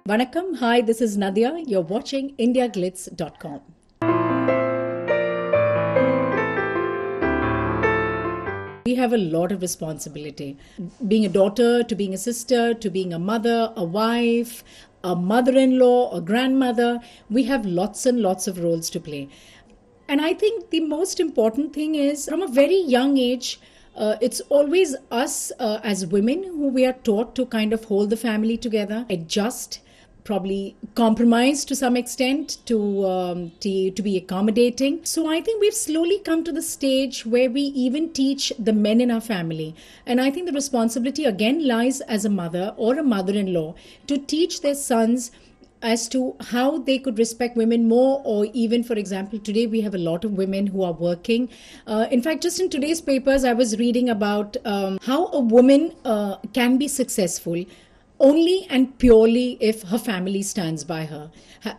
Vanakkam, hi, this is Nadhiya. You're watching indiaglitz.com. We have a lot of responsibility. Being a daughter, to being a sister, to being a mother, a wife, a mother-in-law, a grandmother, we have lots and lots of roles to play. And I think the most important thing is from a very young age, it's always us as women who we are taught to kind of hold the family together, adjust, probably compromise to some extent to be accommodating. So I think we've slowly come to the stage where we even teach the men in our family. And I think the responsibility again lies as a mother or a mother-in-law to teach their sons as to how they could respect women more, or even, for example, today we have a lot of women who are working. In fact, just in today's papers, I was reading about how a woman can be successful only and purely if her family stands by her.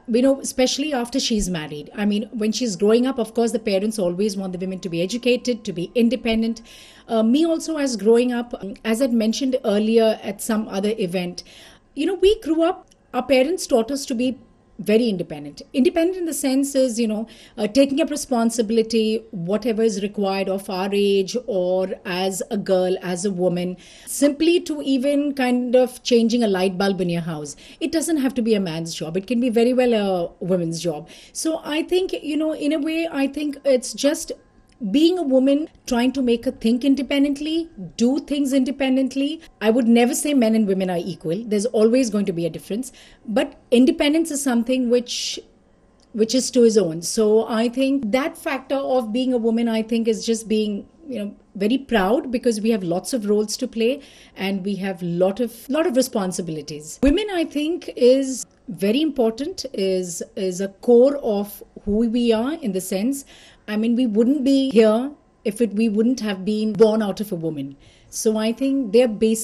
Especially after she's married. I mean, when she's growing up, of course, the parents always want the women to be educated, to be independent. Me also, as growing up, as I'd mentioned earlier at some other event, we grew up, our parents taught us to be very independent. Independent in the sense is, taking up responsibility, whatever is required of our age or as a girl, as a woman, simply to even kind of changing a light bulb in your house. It doesn't have to be a man's job. It can be very well a woman's job. So I think, in a way, I think it's just being a woman, trying to make her think independently, do things independently. I would never say men and women are equal. There's always going to be a difference. But independence is something which is to his own. So I think that factor of being a woman, I think, is just being, very proud, because we have lots of roles to play and we have lot of responsibilities. Women, I think, is very important, is a core of who we are, in the sense, I mean, we wouldn't be here if we wouldn't have been born out of a woman. So I think they're the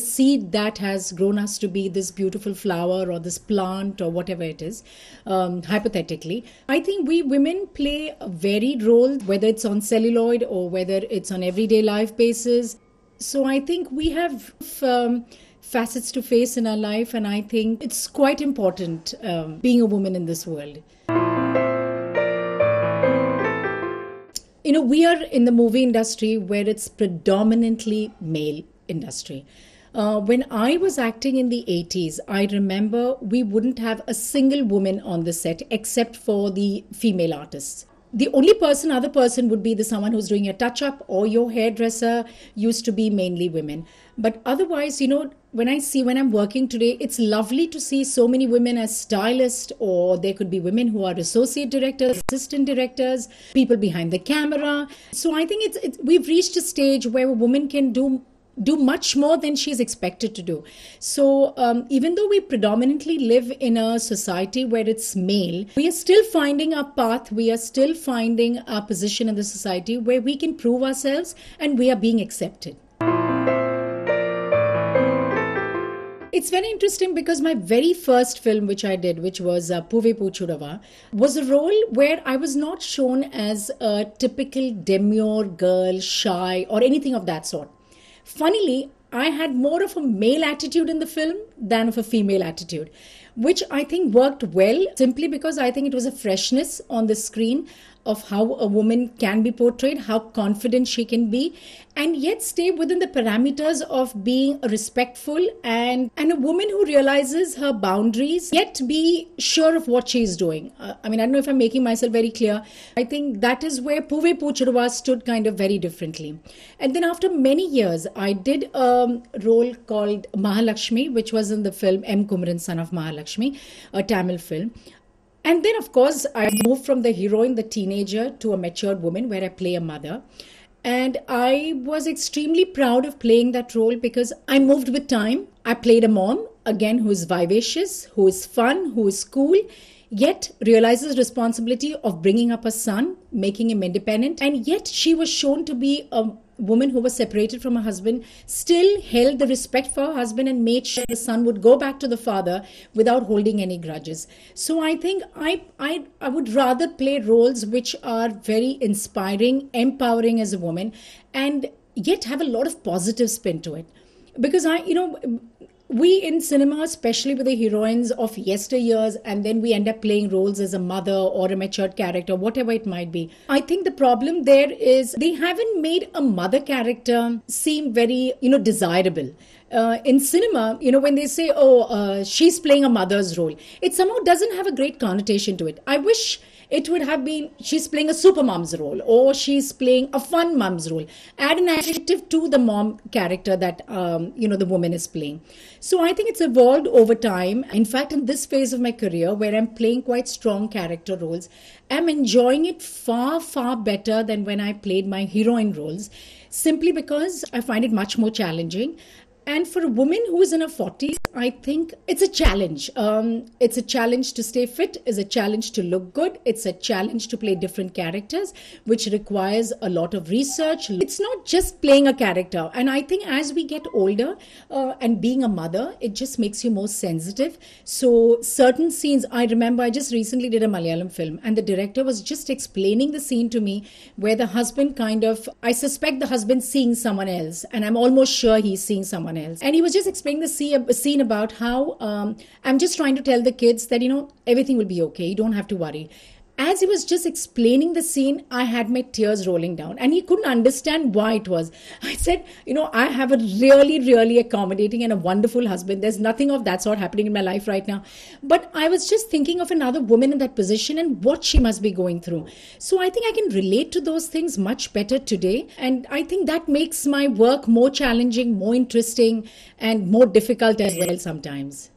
seed that has grown us to be this beautiful flower or this plant or whatever it is, hypothetically. I think we women play a varied role, whether it's on celluloid or whether it's on everyday life basis. So I think we have facets to face in our life, and I think it's quite important being a woman in this world. We are in the movie industry where it's predominantly male industry. When I was acting in the 80s, I remember we wouldn't have a single woman on the set except for the female artists. The only other person would be someone who's doing a touch-up, or your hairdresser used to be mainly women. But otherwise, when I'm working today, it's lovely to see so many women as stylists, or there could be women who are associate directors, assistant directors, people behind the camera. So I think we've reached a stage where a woman can do much more than she's expected to do. So even though we predominantly live in a society where it's male, we are still finding our path, we are still finding our position in the society where we can prove ourselves and we are being accepted. It's very interesting because my very first film which I did, which was Poove Poochudava, was a role where I was not shown as a typical demure girl, shy or anything of that sort. Funnily, I had more of a male attitude in the film than of a female attitude, which I think worked well, simply because I think it was a freshness on the screen of how a woman can be portrayed, how confident she can be, and yet stay within the parameters of being respectful and a woman who realizes her boundaries, yet be sure of what she's doing. I don't know if I'm making myself very clear. I think that is where Poove Poochudava stood kind of very differently. And then after many years, I did a role called Mahalakshmi, which was in the film Kumaran Son Of Mahalakshmi, a Tamil film. And then, of course, I moved from the heroine, the teenager, to a matured woman where I play a mother. And I was extremely proud of playing that role because I moved with time. I played a mom, again, who is vivacious, who is fun, who is cool, yet realizes responsibility of bringing up a son, making him independent. And yet she was shown to be a woman who was separated from her husband, still held the respect for her husband and made sure the son would go back to the father without holding any grudges. So I think I would rather play roles which are very inspiring, empowering as a woman, and yet have a lot of positive spin to it. Because we in cinema, especially with the heroines of yesteryears, and then we end up playing roles as a mother or a matured character, whatever it might be. I think the problem there is they haven't made a mother character seem very, desirable. In cinema, when they say, she's playing a mother's role, it somehow doesn't have a great connotation to it. I wish it would have been she's playing a super mom's role or she's playing a fun mom's role. Add an adjective to the mom character that, the woman is playing. So I think it's evolved over time. In fact, in this phase of my career where I'm playing quite strong character roles, I'm enjoying it far, far better than when I played my heroine roles, simply because I find it much more challenging. And for a woman who is in her 40s, I think it's a challenge. It's a challenge to stay fit, it's a challenge to look good, it's a challenge to play different characters, which requires a lot of research. It's not just playing a character. And I think as we get older and being a mother, it just makes you more sensitive. So certain scenes, I remember I just recently did a Malayalam film and the director was just explaining the scene to me where the husband I suspect the husband seeing someone else and I'm almost sure he's seeing someone else. And he was just explaining the scene about how I'm just trying to tell the kids that, everything will be okay. You don't have to worry. As he was just explaining the scene, I had my tears rolling down and he couldn't understand why it was. I said, I have a really, really accommodating and a wonderful husband. There's nothing of that sort happening in my life right now. But I was just thinking of another woman in that position and what she must be going through. So I think I can relate to those things much better today. And I think that makes my work more challenging, more interesting, and more difficult as well sometimes.